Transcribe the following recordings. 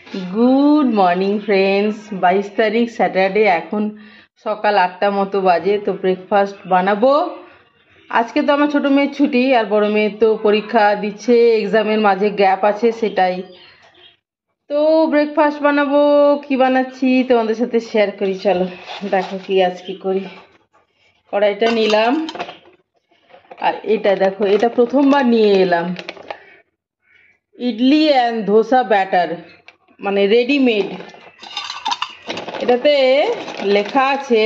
Good morning friends 22 तारीख Saturday এখন সকাল 8টা মতো বাজে। তো ব্রেকফাস্ট বানাবো। আজকে তো আমার ছোট মেয়ের ছুটি, আর বড় মেয়ে তো পরীক্ষা দিচ্ছে, এক্সামের মাঝে গ্যাপ আছে সেটাই। তো ব্রেকফাস্ট বানাবো, কি বানাচ্ছি তোমাদের সাথে শেয়ার করি। চলো দেখো কি আজকে করি। কড়াইটা নিলাম, আর এটা দেখো, এটা প্রথমবার নিয়ে এলাম ইডলি অ্যান্ড ধোসা ব্যাটার, মানে রেডিমেড। এটাতে লেখা আছে,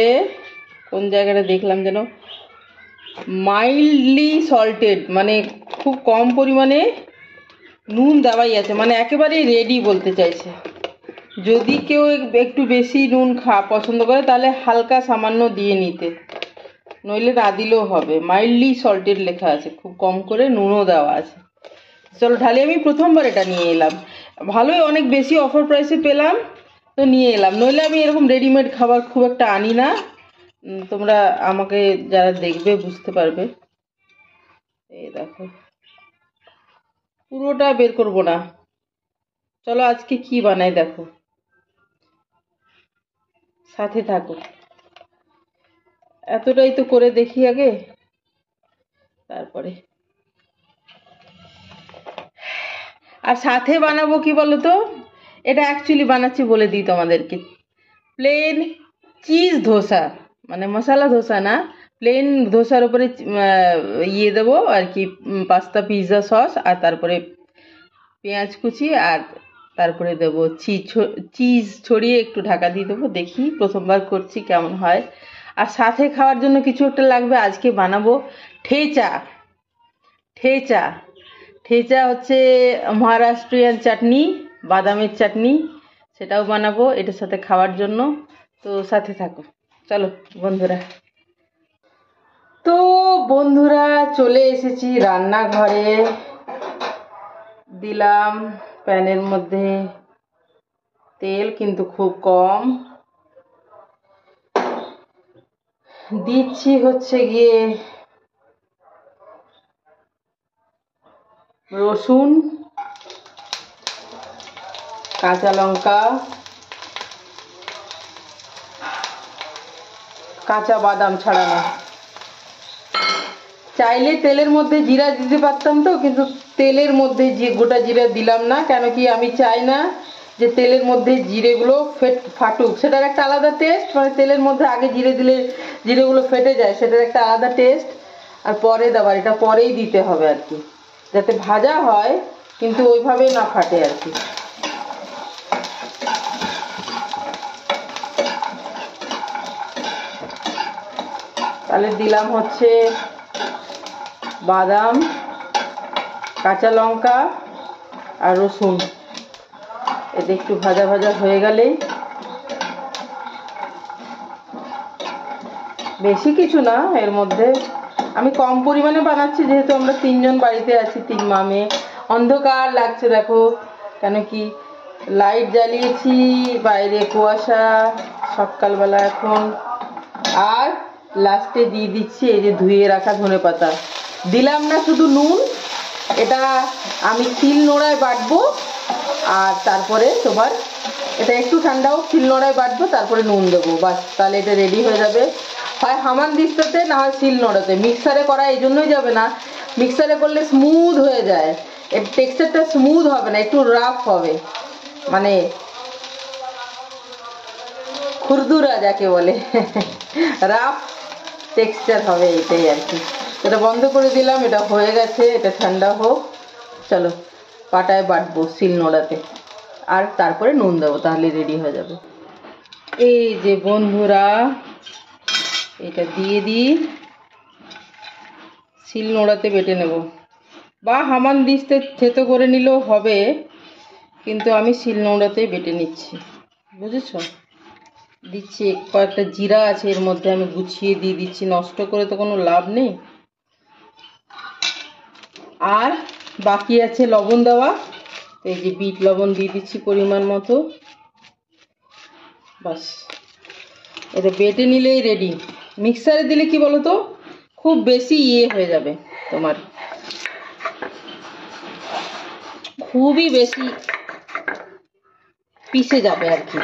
কোন জায়গাটা দেখলাম যেন, মাইল্ডলি সল্টেড, মানে খুব কম পরিমাণে নুন দেওয়াই আছে, মানে একেবারেই রেডি বলতে চাইছে। যদি কেউ একটু বেশি নুন পছন্দ করে তাহলে হালকা সামান্য দিয়ে নিতে, নইলে না দিলেও হবে। মাইল্ডলি সল্টেড লেখা আছে, খুব কম করে নুনও দেওয়া আছে। চলো ঢালি, আমি প্রথমবার এটা নিয়ে এলাম, ভালোই অনেক বেশি অফার প্রাইসে পেলাম তো নিয়ে এলাম, নইলে আমি এরকম রেডিমেড খাবার খুব একটা আনি না। তোমরা আমাকে যারা দেখবে বুঝতে পারবে। এই দেখো, পুরোটা বের করবো না। চলো আজকে কি বানাই দেখো, সাথে থাকো। এতটাই তো করে দেখি আগে, তারপরে। আর সাথে বানাবো কি বলো তো, এটা অ্যাকচুয়ালি বানাচ্ছি বলে দিই তোমাদেরকে, প্লেন চিজ ধোসা, মানে মশলা ধোসা না, প্লেন ধোসার উপরে ইয়ে দেবো আর কি, পাস্তা পিৎজা সস, আর তারপরে পেঁয়াজ কুচি, আর তারপরে দেবো চিজ ছড়িয়ে একটু ঢাকা দিয়ে দেবো। দেখি, প্রথমবার করছি কেমন হয়। আর সাথে খাওয়ার জন্য কিছু একটা লাগবে। আজকে বানাবো ঠেচা। ঠেচা ঠেচা হচ্ছে মহারাষ্ট্রিয়ান চাটনি, বাদামের চাটনি, সেটাও বানাবো এটার সাথে খাওয়ার জন্য। তো সাথে থাকো। চলো বন্ধুরা। তো বন্ধুরা, চলে এসেছি রান্নাঘরে। দিলাম প্যানের মধ্যে তেল, কিন্তু খুব কম দিচ্ছি। হচ্ছে গিয়ে রসুন, কাঁচা লঙ্কা, কাঁচা বাদাম ছাড়ানো। চাইলে তেলের মধ্যে জিরা দিতে পারতাম তো, কিন্তু তেলের মধ্যে গোটা জিরা দিলাম না। কেন কি, আমি চাই না যে তেলের মধ্যে জিরেগুলো ফাটুক, সেটার একটা আলাদা টেস্ট। মানে তেলের মধ্যে আগে জিরে দিলে জিরেগুলো ফেটে যায়, সেটার একটা আলাদা টেস্ট। আর পরে দেবার, এটা পরেই দিতে হবে আর কি, যাতে ভাজা হয় কিন্তু ওইভাবে না ফাটে আর কি। তাহলে দিলাম হচ্ছে বাদাম, কাঁচা লঙ্কা আর রসুন। এতে একটু ভাজা ভাজা হয়ে গেলেই, বেশি কিছু না এর মধ্যে, আমি কম পরিমাণে বানাচ্ছি যেহেতু আমরা 3 জন বাড়িতে আছি, 3 মা মেয়ে। অন্ধকার লাগছে দেখো, কেন কি লাইট জ্বালিয়েছি, বাইরে কুয়াশা সকালবেলা এখন। আর লাস্টে দিয়ে দিচ্ছি এই যে ধুয়ে রাখা ধনেপাতা। দিলাম না শুধু নুন, এটা আমি শিলনোড়ায় বাটবো, আর তারপরে তোমার এটা একটু ঠান্ডা হোক, শিলনোড়ায় বাটবো, তারপরে নুন দেবো, বাস। তাহলে এটা রেডি হয়ে যাবে। হয় হামানদিস্তাতে, না হয় শিলনোড়াতে। মিক্সারে করা এই জন্যই যাবে না, মিক্সারে করলে স্মুথ হয়ে যায়, এর টেক্সচারটা স্মুথ হবে না, একটু রাফ হবে, মানে খুরদুরা যাকে বলে, রাফ টেক্সচার হবে, এটাই আর কি। এটা বন্ধ করে দিলাম, এটা হয়ে গেছে, এটা ঠান্ডা হোক। চলো পাটায় বাটবো শিলনোড়াতে, আর তারপরে নুন দেবো, তাহলে রেডি হয়ে যাবে। এই যে বন্ধুরা, এটা দিয়ে দিই, শিলনোড়াতে বেটে নেব, বা হামানদিস্তে থেতো করে নিলেও হবে, কিন্তু আমি শিলনোড়াতেই বেটে নিচ্ছি, বুঝেছ। দিচ্ছি কয়েকটা জিরা আছে এর মধ্যে, আমি গুছিয়ে দিয়ে দিচ্ছি, নষ্ট করে তো কোনো লাভ নেই। আর বাকি আছে লবণ দেওয়া, এই যে বিট লবণ দিয়ে দিচ্ছি পরিমাণ মতো, বাস। এটা বেটে নিলেই রেডি। মিক্সারে দিলে কি বলো তো, খুব বেশি ইয়ে হয়ে যাবে তোমার, খুবই বেশি পিষে যাবে আর কি।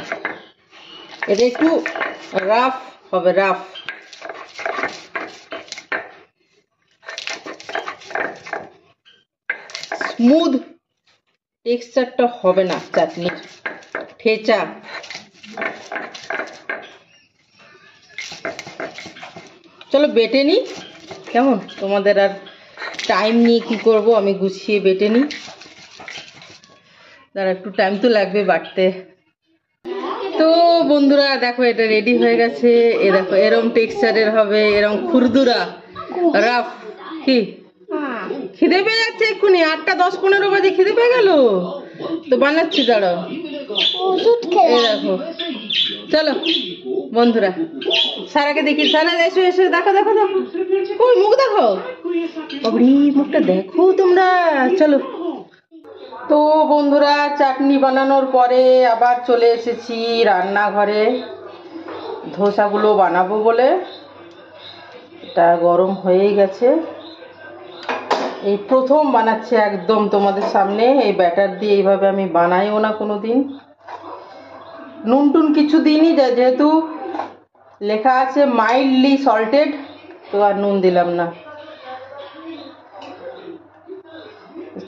এটা একটু রাফ হবে, রাফ। স্মুথ টেক্সচারটা হবে না চাটনির, ঠেচা। চলো বেটে নি, কেমন? তোমাদের আর টাইম নিয়ে কি করব, আমি গুছিয়ে বেটে নি। দাঁড়া, একটু টাইম তো লাগবে বাটতে। তো বন্ধুরা দেখো, এটা রেডি হয়ে গেছে। এ দেখো, এরম টেক্সচারের হবে, এরম খুরদুরা রাফ। কি খিদে পেয়ে যাচ্ছে এক্ষুনি? 8টা 10-15 বাজে, খিদে পেয়ে গেল তো বানাচ্ছি, দাঁড়াও। এই দেখো, চলো বন্ধুরা, সারাকে দেখি। সারা এসো এসো, দেখো দেখো দেখো, ওই মুখ দেখো, বাবরি মুখটা দেখো তোমরা। চলো। তো বন্ধুরা, চাটনি বানানোর পরে আবার চলে এসেছি রান্নাঘরে ধোসাগুলো বানাবো বলে। এটা গরম হয়েই গেছে। এই প্রথম বানাচ্ছি একদম তোমাদের সামনে। এই ব্যাটার দিয়ে এইভাবে আমি বানাইও না কোনো দিন। নুন টুন কিছু দিইনি, যেহেতু লেখা আছে মাইল্ডলি সল্টেড, তো আর নুন দিলাম না।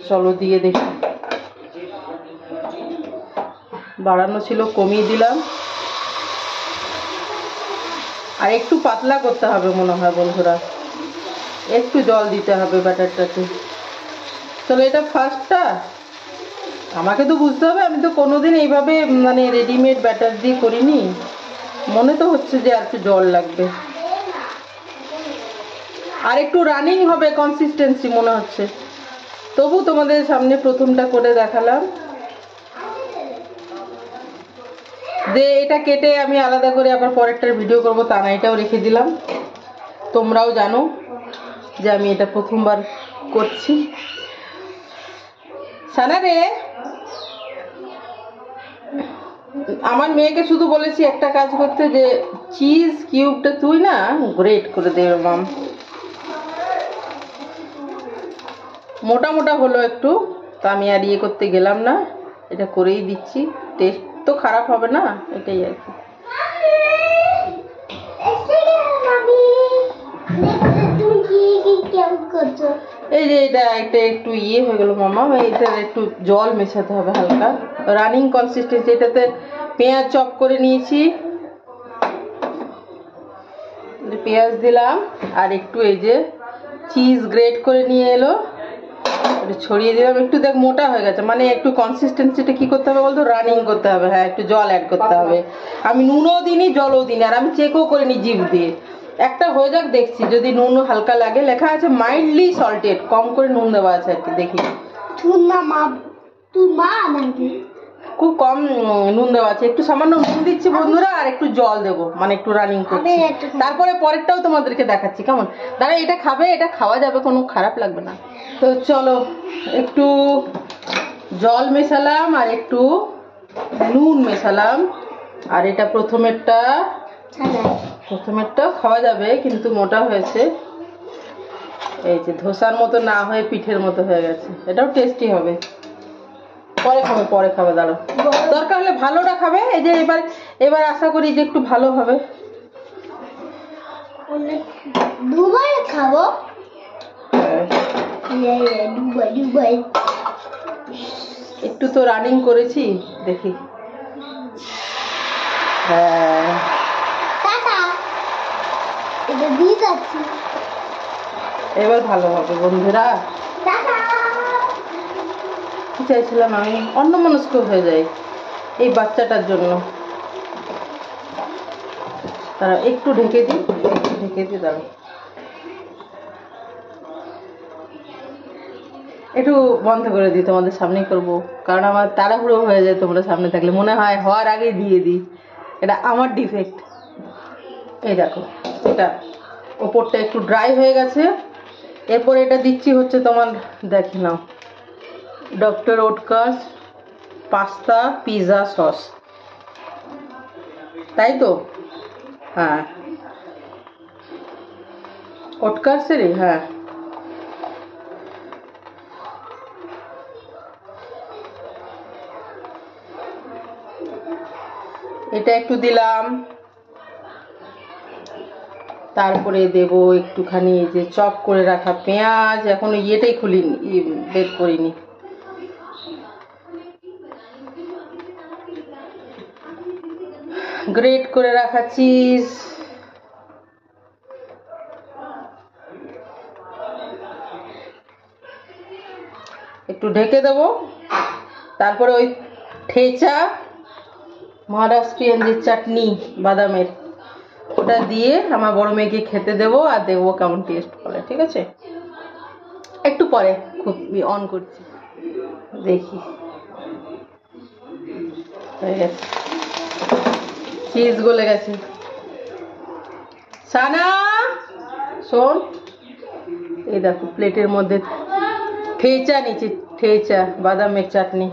চলো দিয়ে দেখি। বাড়ানো ছিল, কমিয়ে দিলাম। আর একটু পাতলা করতে হবে মনে হয় বন্ধুরা, একটু জল দিতে হবে ব্যাটারটাতে। চলো, এটা ফার্স্টটা আমাকে তো বুঝতে হবে, আমি তো কোনোদিন এইভাবে মানে রেডিমেড ব্যাটার দিয়ে করিনি। মনে তো হচ্ছে যে আর একটু জল লাগবে, আর একটু রানিং হবে কনসিস্টেন্সি মনে হচ্ছে। তবু তোমাদের সামনে প্রথমটা করে দেখালাম। যে এটা কেটে আমি আলাদা করে আবার পরেরটার ভিডিও করব তা না, এটাও রেখে দিলাম। তোমরাও জানো যে আমি এটা প্রথমবার করছি। সানা রে, আমার মেয়েকে শুধু বলেছি একটা কাজ করতে, যে চিজ কিউবটা তুই না গ্রেট করে দে মাম। মোটা মোটা হলো একটু, তা আমি আর ইয়ে করতে গেলাম না, এটা করেই দিচ্ছি। টেস্ট তো খারাপ হবে না, এটাই আর কি। এই যে এটা একটা একটু ইয়ে হয়ে গেল মামা, এটার একটু জল মেশাতে হবে হালকা, রানিং কনসিস্টেন্সি। এটাতে পেঁয়াজ চপ করে নিয়েছি, পেঁয়াজ দিলাম, আর একটু এই যে চিজ গ্রেট করে নিয়ে এলো, একটু ছড়িয়ে দিলাম। একটু দেখ মোটা হয়ে গেছে, মানে একটু কনসিস্টেন্সিটা কি করতে হবে বলতো, রানিং করতে হবে। হ্যাঁ, একটু জল অ্যাড করতে হবে। আমি নুনও দিইনি, জলও দিইনি, আর আমি চেকও করিনি জিভ দিয়ে। একটা হয়ে যাক, দেখছি যদি নুন হালকা লাগে। লেখা আছে মাইল্ডলি সল্টেড, কম করে নুন দেওয়া আছে আর কি। দেখি খুব কম নুন দেওয়া আছে, একটু সামান্য নুন দিচ্ছি বন্ধুরা, আর একটু জল দেবো, মানে একটু রানিং করছি। তারপরে পরেরটাও তোমাদেরকে দেখাচ্ছি কেমন। দাঁড়া, এটা খাবে, এটা খাওয়া যাবে, কোনো খারাপ লাগবে না। তো চলো, একটু জল মেশালাম আর একটু নুন মেশালাম। আর এটা প্রথমেরটা খাওয়া যাবে, কিন্তু মোটা হয়েছে। এই যে ধোসার মতো না হয়ে পিঠের মতো হয়ে গেছে। এটাও টেস্টি হবে, পরে খাবে দাঁড়াও। দরকার হলে ভালোটা খাবে। এই যে এবার আশা করি যে একটু ভালো হবে। দুবার খাবো, একটু তো রানিং করেছি, দেখি। হ্যাঁ, এবার ভালো হবে বন্ধুরা। কি চাইছিলাম আমি, অন্যমনস্ক হয়ে যাই এই বাচ্চাটার জন্য। তারা একটু ঢেকে দিই, দাঁড়াও। একটু বন্ধ করে দিই, তোমাদের সামনেই করবো, কারণ আমার তাড়াহুড়ো হয়ে যায়। তোমরা সামনে থাকলে মনে হয় হওয়ার আগে দিয়ে দিই, এটা আমার ডিফেক্ট। এই দেখো, এটা ওপরটা একটু ড্রাই হয়ে গেছে। এরপর এটা দিচ্ছি হচ্ছে তোমার, দেখে নাও, doctor Oetker pasta pizza sauce, তাই তো? হ্যাঁ, ওটকার্সেরই, হ্যাঁ। এটা একটু দিলাম, তারপরে দেব একটুখানি এই যে চপ করে রাখা পেঁয়াজ, এখনো ইয়েটাই খুলিনি, বের করিনি। গ্রেট করে রাখা চিজ, একটু ঢেকে দেবো। তারপরে ওই ঠেচা মহারাষ্ট্রিয়ান যে চাটনি বাদামের, ওটা দিয়ে আমার বড় মেয়েকে খেতে দেবো, আর দেখবো কেমন টেস্ট করে। ঠিক আছে, একটু পরে খুব অন করছি, দেখি হয়ে গেছে, চিজ গলে গেছে। সানা শোন, এই দেখো প্লেটের মধ্যে ঠেচা নিচে, ঠেচা বাদামের চাটনি।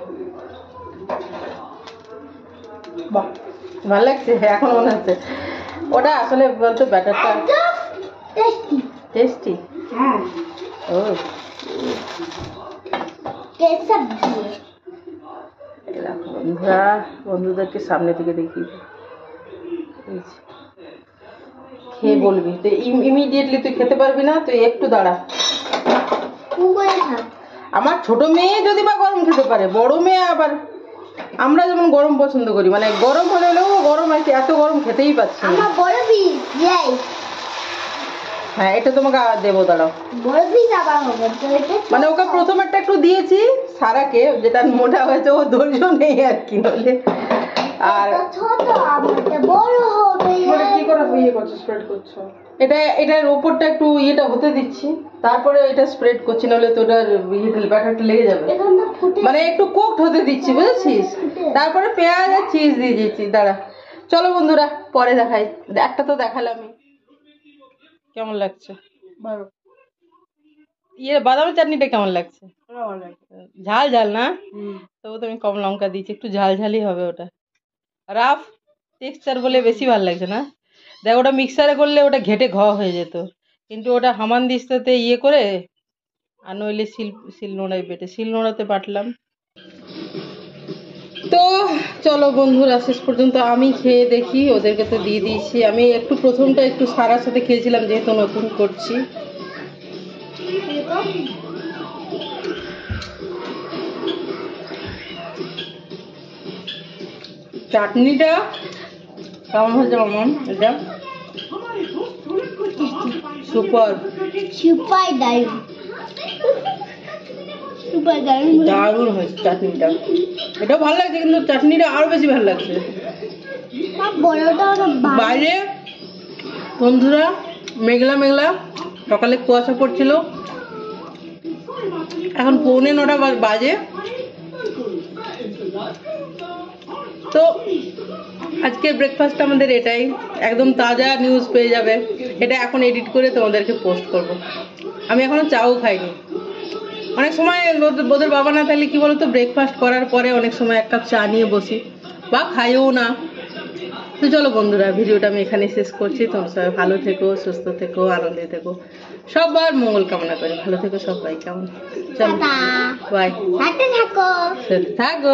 বাহ, ভালো লাগছে। এখন মনে হচ্ছে ওটা আসলে বলতো ব্যাটারটা টেস্টি। ও বন্ধুরা, বন্ধুদেরকে সামনে থেকে দেখি, খেয়ে বলবি। তো ইমিডিয়েটলি তুই খেতে পারবি না, তুই একটু দাঁড়া। আমার ছোট মেয়ে যদি বা গরম খেতে পারে, বড় মেয়ে আবার, আমরা যেমন গরম পছন্দ করি, মানে গরম হলেও গরম আর কি, এত গরম খেতেই পাচ্ছি না। হ্যাঁ, এটা তোমাকে দেবো, দাঁড়াও। মানে ওকে প্রথমেরটা একটু দিয়েছি সারাকে, যেটা মোটা হয়েছে, ও ধৈর্য নেই আর কি, বলে। আর কি করে ইয়ে করছো, স্প্রেড করছো? এটার উপরটা একটু ইয়েটা হতে দিচ্ছি, তারপরে এটা স্প্রেড করছি, নাহলে তো ওটার ব্যাটারটা লেগে যাবে। মানে একটু কুকড হতে দিচ্ছি, বুঝেছিস? তারপরে পেঁয়াজ আর চিজ দিয়ে দিচ্ছি। দাঁড়া, চলো বন্ধুরা, পরে দেখাই। একটা তো দেখালামই। কেমন লাগছে? ইয়ে বাদামের চাটনিটা কেমন লাগছে? ঝাল ঝাল না? তবু তো আমি কম লঙ্কা দিচ্ছি, একটু ঝাল ঝালই হবে ওটা। রাফ টেক্সচার বলে বেশি ভালো লাগছে না? দেখ, ওটা মিক্সারে করলে ওটা ঘেটে ঘ হয়ে যেত, কিন্তু ওটা হামানদিস্তাতে ইয়ে করে, আর নইলে শিলনোড়ায় বেটে, শিলনোড়াতে বাটলাম। তো চলো বন্ধুরা, শেষ পর্যন্ত আমি খেয়ে দেখি, ওদেরকে তো দিয়ে দিয়েছি। আমি একটু প্রথমটা একটু সারার সাথে খেয়েছিলাম, যেহেতু নতুন করছি। চাটনিটা কেমন হয়েছে মামন? এটা সুপার সুপার দারুণ হয়েছে চাটনিটা। এটাও ভালো লাগছে, কিন্তু চাটনিটা আরো বেশি ভালো লাগছে। বাইরে বন্ধুরা মেঘলা মেঘলা, সকালে কুয়াশা পড়ছিল, এখন 9:45 বাজে। তো আজকের ব্রেকফাস্ট আমাদের এটাই, একদম তাজা নিউজ পেয়ে যাবে। এটা এখন এডিট করে তোমাদেরকে পোস্ট করব। আমি এখনো চাও খাইনি। অনেক সময় ওদের বাবা না থাকলে কি বলতো, ব্রেকফাস্ট করার পরে অনেক সময় এক কাপ চা নিয়ে বসি, বা খাইও না। তো চলো বন্ধুরা, ভিডিওটা আমি এখানে শেষ করছি। তোমরা সবাই ভালো থেকো, সুস্থ থেকো, আনন্দে থেকো, সবার মঙ্গল কামনা করে। ভালো থেকো সবাই, কেমন? চলো বাই, থাকো।